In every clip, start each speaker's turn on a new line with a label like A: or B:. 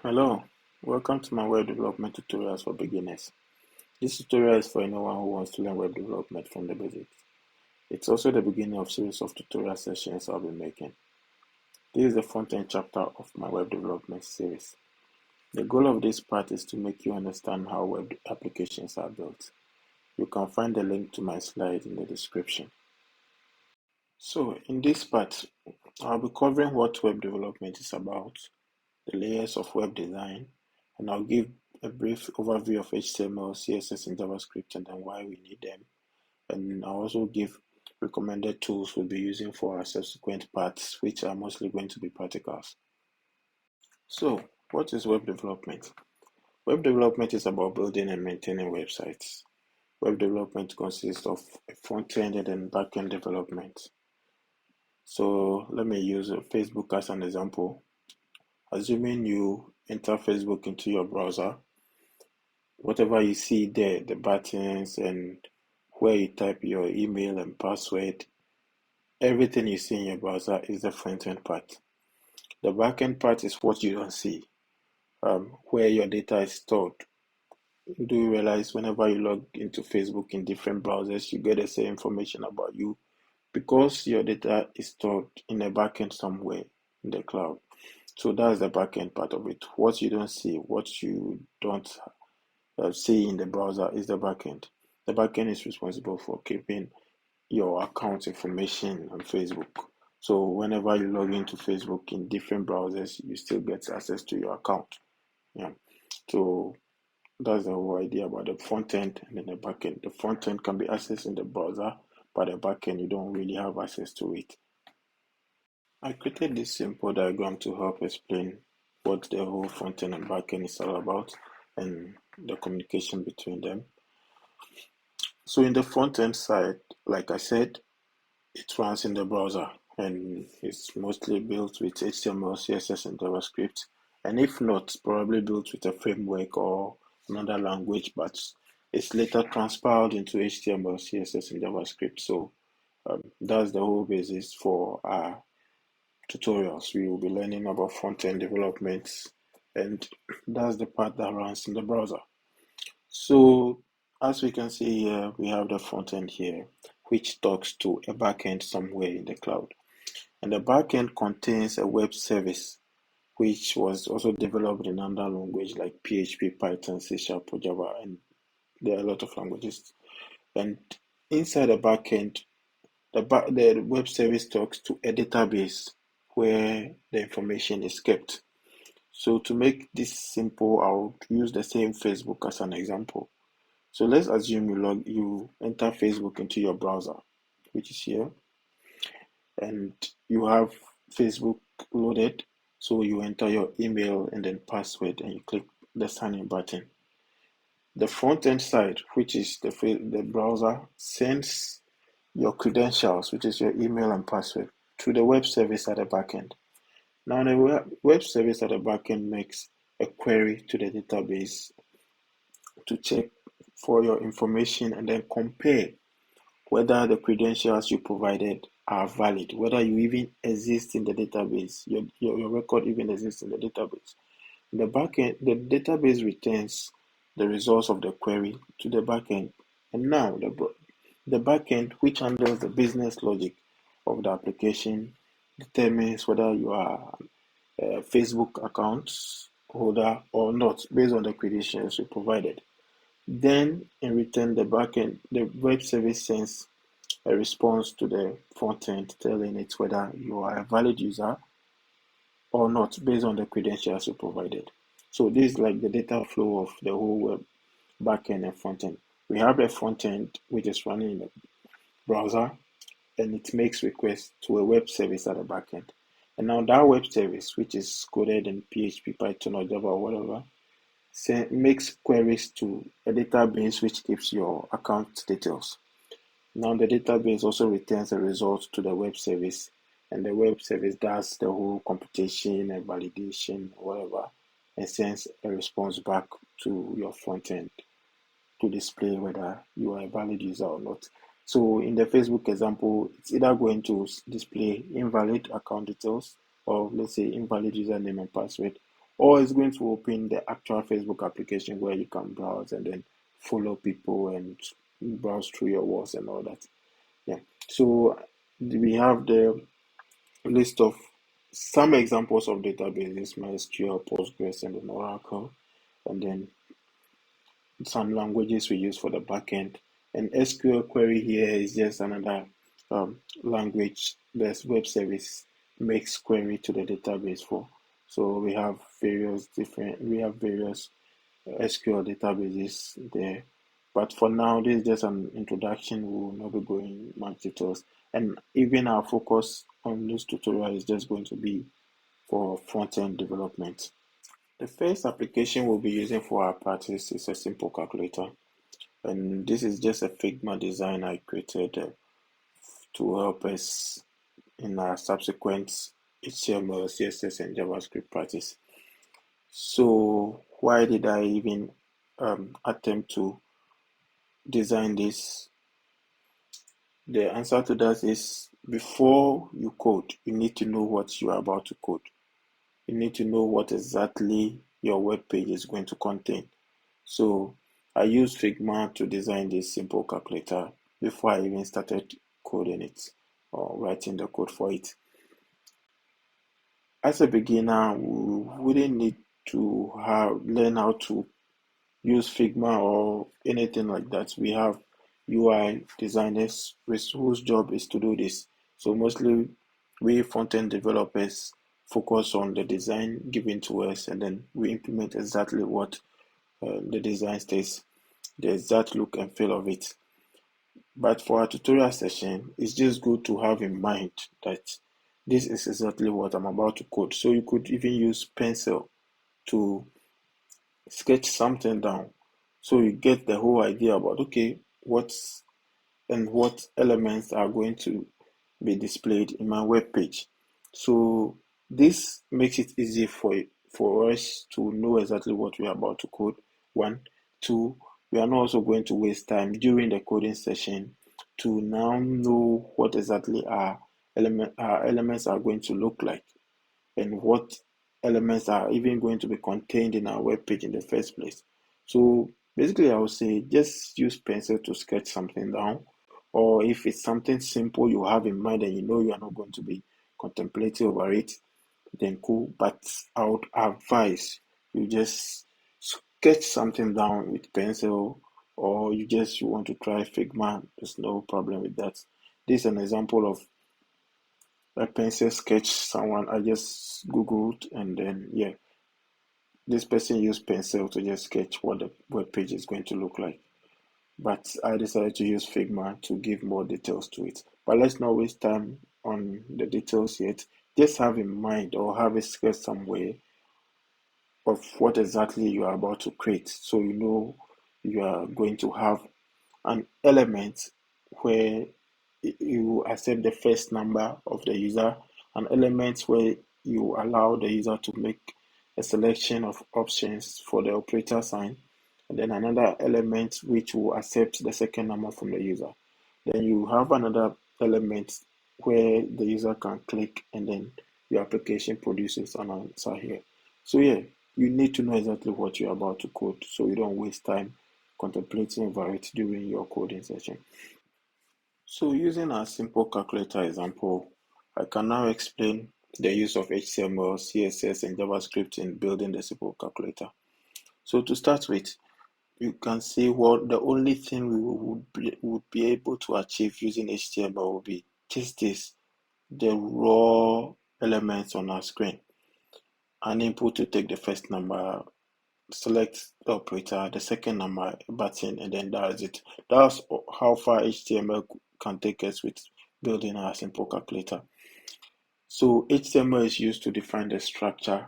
A: Hello, welcome to my web development tutorials for beginners. This tutorial is for anyone who wants to learn web development from the basics. It's also the beginning of series of tutorial sessions I'll be making. This is the front-end chapter of my web development series. The goal of this part is to make you understand how web applications are built. You can find the link to my slide in the description. So in this part, I'll be covering what web development is about, the layers of web design, and I'll give a brief overview of HTML, CSS, and JavaScript, and then why we need them. And I'll also give recommended tools we'll be using for our subsequent parts, which are mostly going to be practicals. So, what is web development? Web development is about building and maintaining websites. Web development consists of a front-end and then back-end development. So, let me use Facebook as an example. Assuming you enter Facebook into your browser, whatever you see there, the buttons and where you type your email and password, everything you see in your browser is the front-end part. The back-end part is what you don't see, where your data is stored. Do you realize whenever you log into Facebook in different browsers, you get the same information about you because your data is stored in a backend somewhere in the cloud. So that's the backend part of it. What you don't see, what you don't see in the browser is the backend. The backend is responsible for keeping your account information on Facebook. So whenever you log into Facebook in different browsers, you still get access to your account. Yeah. So that's the whole idea about the front end and then the back end. The front end can be accessed in the browser, but the back end you don't really have access to it. I created this simple diagram to help explain what the whole front end and back end is all about and the communication between them. So in the front end side, like I said, it runs in the browser and it's mostly built with HTML, CSS, and JavaScript. And if not, probably built with a framework or another language, but it's later transpiled into HTML, CSS, and JavaScript. So that's the whole basis for our tutorials. We will be learning about front-end development, and that's the part that runs in the browser. So as we can see here, we have the front end here, which talks to a backend somewhere in the cloud. And the backend contains a web service, which was also developed in another language like PHP, Python, C Sharp, or Java, and there are a lot of languages. And inside the backend, the web service talks to a database where the information is kept. So to make this simple, I'll use the same Facebook as an example. So let's assume you enter Facebook into your browser, which is here, and you have Facebook loaded. So you enter your email and then password, and you click the sign in button. The front end side, which is the browser, sends your credentials, which is your email and password, to the web service at the backend. Now the web service at the backend makes a query to the database to check for your information and then compare whether the credentials you provided are valid, whether you even exist in the database, your record even exists in the database. The backend, the database returns the results of the query to the backend, and now the backend, which handles the business logic of the application, determines whether you are a Facebook account holder or not based on the credentials you provided. Then, in return, the web service sends a response to the front end telling it whether you are a valid user or not based on the credentials you provided. So this is like the data flow of the whole web backend and front end. We have a front end which is running in the browser and it makes requests to a web service at the backend. And now that web service, which is coded in PHP, Python, or Java or whatever, makes queries to a database which keeps your account details. Now the database also returns a result to the web service, and the web service does the whole computation and validation, whatever, and sends a response back to your front end to display whether you are a valid user or not. So in the Facebook example, it's either going to display invalid account details or let's say invalid username and password, or it's going to open the actual Facebook application where you can browse and then follow people and browse through your walls and all that. Yeah. So we have the list of some examples of databases: MySQL, Postgres, and then Oracle, and then some languages we use for the backend. And SQL query here is just another language that web service makes query to the database for. So we have various SQL databases there. But for now, this is just an introduction. We will not be going much details. And even our focus on this tutorial is just going to be for front-end development. The first application we'll be using for our practice is a simple calculator. And this is just a Figma design I created to help us in our subsequent HTML, CSS, and JavaScript practice. So why did I even attempt to design this? The answer to that is, before you code, you need to know what you are about to code. You need to know what exactly your web page is going to contain. So I used Figma to design this simple calculator before I even started coding it or writing the code for it. As a beginner, we wouldn't need to learn how to use Figma or anything like that. We have UI designers whose job is to do this. So mostly we front-end developers focus on the design given to us, and then we implement exactly what the design states, the exact look and feel of it. But for our tutorial session, it's just good to have in mind that this is exactly what I'm about to code. So you could even use pencil to sketch something down, so you get the whole idea about, okay, what elements are going to be displayed in my web page. So this makes it easy for us to know exactly what we are about to code. One, two, we are not also going to waste time during the coding session to now know what exactly our elements are going to look like, and what elements are even going to be contained in our web page in the first place. So basically, I would say just use pencil to sketch something down, or if it's something simple you have in mind and you know you are not going to be contemplating over it, then cool. But I would advise you just sketch something down with pencil, or you want to try Figma. There's no problem with that. This is an example of a pencil sketch someone I just googled, and then yeah, this person used pencil to just sketch what the web page is going to look like. But I decided to use Figma to give more details to it. But let's not waste time on the details yet. Just have in mind or have a sketch somewhere of what exactly you are about to create, so you know you are going to have an element where you accept the first number of the user, an element where you allow the user to make a selection of options for the operator sign, and then another element which will accept the second number from the user. Then you have another element where the user can click, and then your application produces an answer here. So yeah, you need to know exactly what you're about to code, so you don't waste time contemplating over it during your coding session. So using a simple calculator example, I can now explain the use of HTML, CSS, and JavaScript in building the simple calculator. So to start with, you can see what the only thing we would be able to achieve using HTML would be just this, the raw elements on our screen. An input to take the first number, select the operator, the second number, button, and then that's it. That's how far HTML can take us with building our simple calculator. So HTML is used to define the structure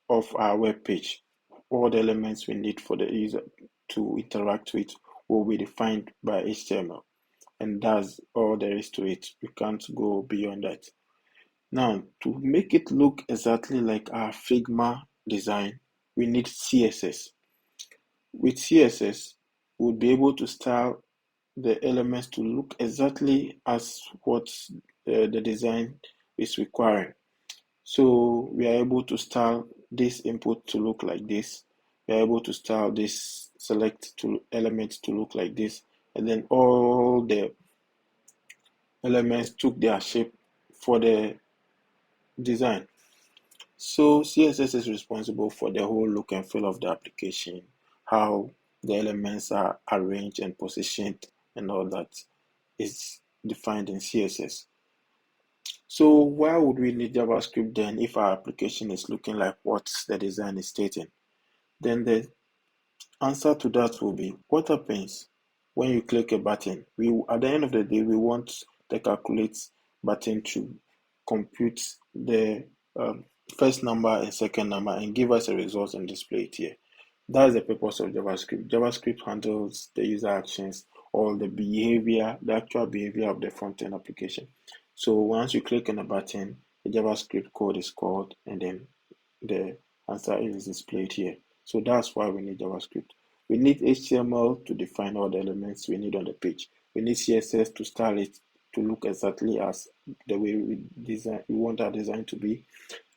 A: of our web page. All the elements we need for the user to interact with will be defined by HTML, and that's all there is to it. We can't go beyond that. Now, to make it look exactly like our Figma design, we need CSS. With CSS, we'll be able to style the elements to look exactly as what the design is requiring. So we are able to style this input to look like this. We're able to style this select to element to look like this, and then all the elements took their shape for the design. So CSS is responsible for the whole look and feel of the application, how the elements are arranged and positioned, and all that is defined in CSS. So why would we need JavaScript then if our application is looking like what the design is stating? Then the answer to that will be, what happens when you click a button? At the end of the day, we want the calculate button to compute the first number and second number and give us a result and display it here. That's the purpose of JavaScript. JavaScript handles the user actions or the behavior, the actual behavior of the front-end application. So once you click on a button, the JavaScript code is called and then the answer is displayed here. So that's why we need JavaScript. We need HTML to define all the elements we need on the page. We need CSS to style it to look exactly as the way we want our design to be.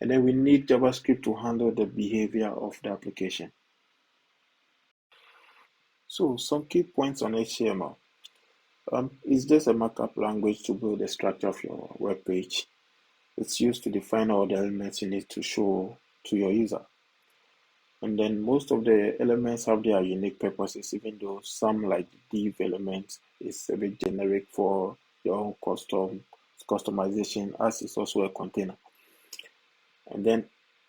A: And then we need JavaScript to handle the behavior of the application. So some key points on HTML. It's just a markup language to build the structure of your web page. It's used to define all the elements you need to show to your user. And then most of the elements have their unique purposes, even though some like div element is a bit generic for your own customization, as it's also a container. And then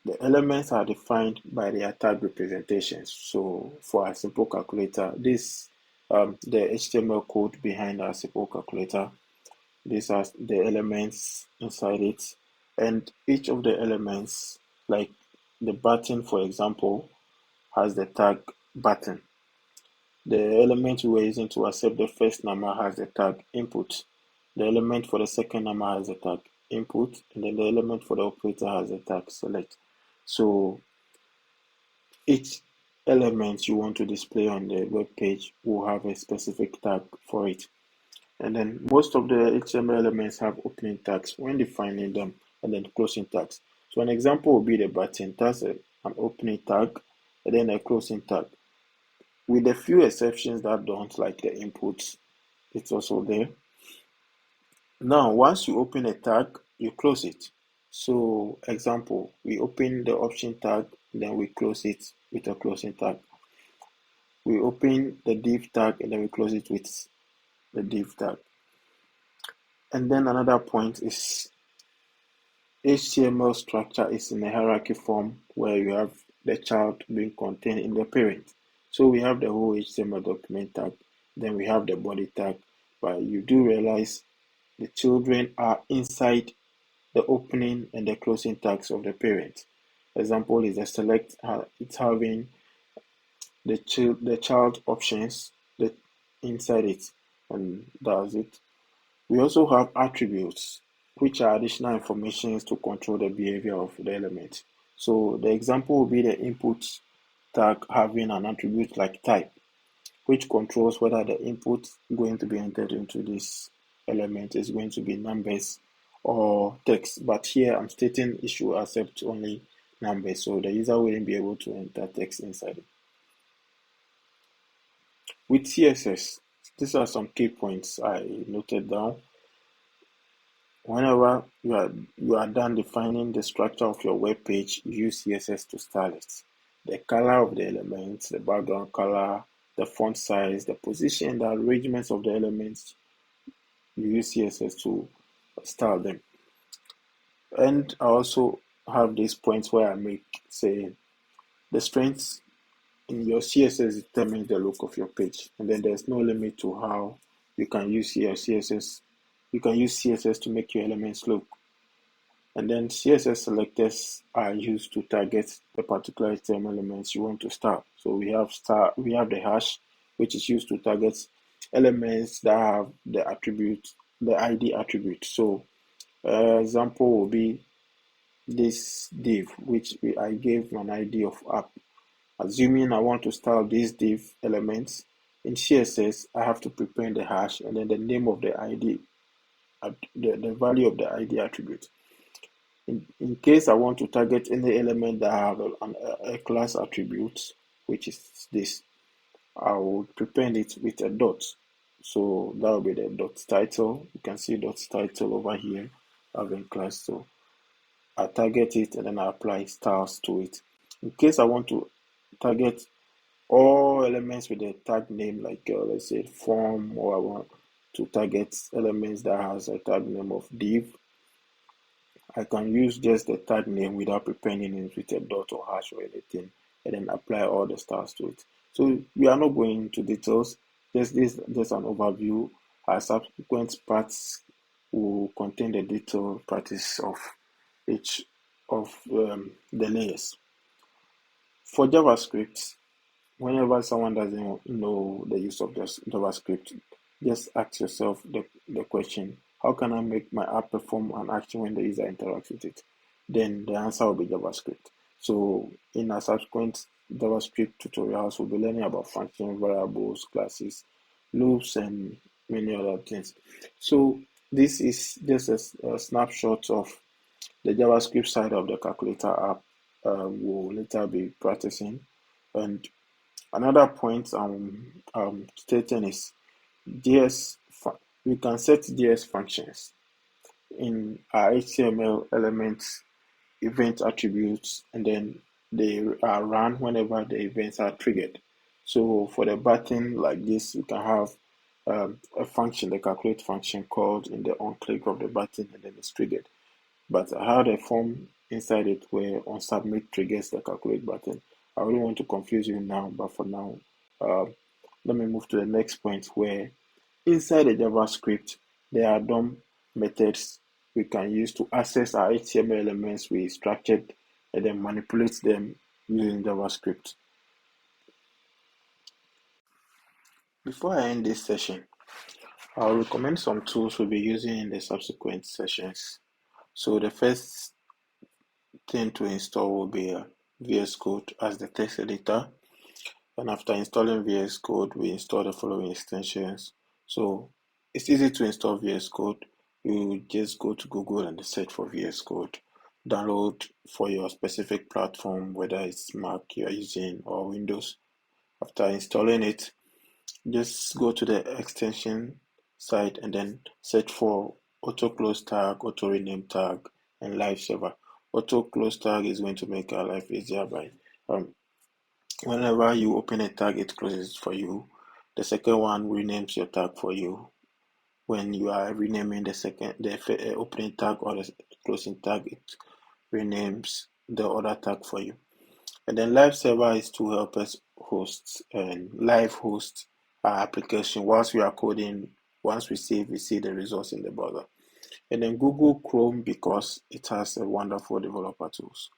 A: the elements are defined by their tag representations. So for a simple calculator, this the HTML code behind our simple calculator. These are the elements inside it, and each of the elements, like the button, for example, has the tag button. The element we were using to accept the first number has the tag input. The element for the second number has the tag input, and then the element for the operator has the tag select. So each element you want to display on the web page will have a specific tag for it. And then most of the HTML elements have opening tags when defining them, and then closing tags. So an example will be the button. That's an opening tag and then a closing tag. With a few exceptions that don't, like the inputs, it's also there. Now, once you open a tag, you close it. So, example, we open the option tag, then we close it with a closing tag. We open the div tag, and then we close it with the div tag. And then another point is HTML structure is in a hierarchy form where you have the child being contained in the parent. So we have the whole HTML document tag, then we have the body tag, but you do realize the children are inside the opening and the closing tags of the parent. Example is the select, it's having the child options inside it, and that's it. We also have attributes, which are additional information to control the behavior of the element. So the example will be the input tag having an attribute like type, which controls whether the input going to be entered into this element is going to be numbers or text. But here I'm stating it should accept only numbers, so the user wouldn't be able to enter text inside it. With CSS, these are some key points I noted down. Whenever you are done defining the structure of your web page, you use CSS to style it. The color of the elements, the background color, the font size, the position, the arrangements of the elements, you use CSS to style them. And I also have these points where I make say the strengths in your CSS determines the look of your page, and then there's no limit to how you can use your CSS. You can use CSS to make your elements look. And then CSS selectors are used to target the particular HTML elements you want to style. So we have the hash, which is used to target elements that have the attribute, the ID attribute. So example will be this div, which I gave an ID of app. Assuming I want to style these div elements in CSS, I have to prepare the hash and then the name of the ID, the value of the ID attribute. In case I want to target any element that have a class attribute, which is this, I will prepend it with a dot. So that will be the dot title. You can see dot title over here having class. So I target it and then I apply styles to it. In case I want to target all elements with a tag name, like let's say form, or I want to target elements that has a tag name of div, I can use just the tag name without prepending it with a dot or hash or anything, and then apply all the styles to it. So we are not going into details. Just an overview. Our subsequent parts will contain the detailed practice of each of the layers. For JavaScript, whenever someone doesn't know the use of this JavaScript, just ask yourself the question, how can I make my app perform an action when the user interacts with it? Then the answer will be JavaScript. So in our subsequent JavaScript tutorials, we'll be learning about functions, variables, classes, loops, and many other things. So this is just a snapshot of the JavaScript side of the calculator app. We'll later be practicing. And another point I'm stating is we can set JS functions in our HTML elements, event attributes, and then they are run whenever the events are triggered. So for the button like this, we can have a function, the calculate function, called in the on click of the button, and then it's triggered. But I had a form inside it where on submit triggers the calculate button. I don't want to confuse you now, but for now, uh, let me move to the next point where inside the JavaScript, there are DOM methods we can use to access our HTML elements we structured and then manipulate them using JavaScript. Before I end this session, I'll recommend some tools we'll be using in the subsequent sessions. So the first thing to install will be VS Code as the text editor. And after installing VS Code, we install the following extensions. So it's easy to install VS Code. You just go to Google and search for VS Code. Download for your specific platform, whether it's Mac you're using or Windows. After installing it, just go to the extension site and then search for auto close tag, auto rename tag, and live server. Auto close tag is going to make our life easier by whenever you open a tag, it closes for you. The second one renames your tag for you. When you are renaming the opening tag or the closing tag, it renames the other tag for you. And then live server is to help us host and live host our application whilst we are coding. Once we save, we see the results in the browser. And then Google Chrome, because it has a wonderful developer tools.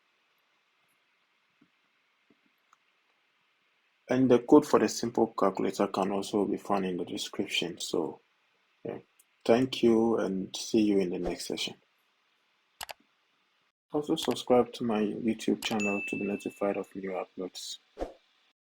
A: And the code for the simple calculator can also be found in the description. So yeah. Thank you and see you in the next session. Also subscribe to my YouTube channel to be notified of new uploads.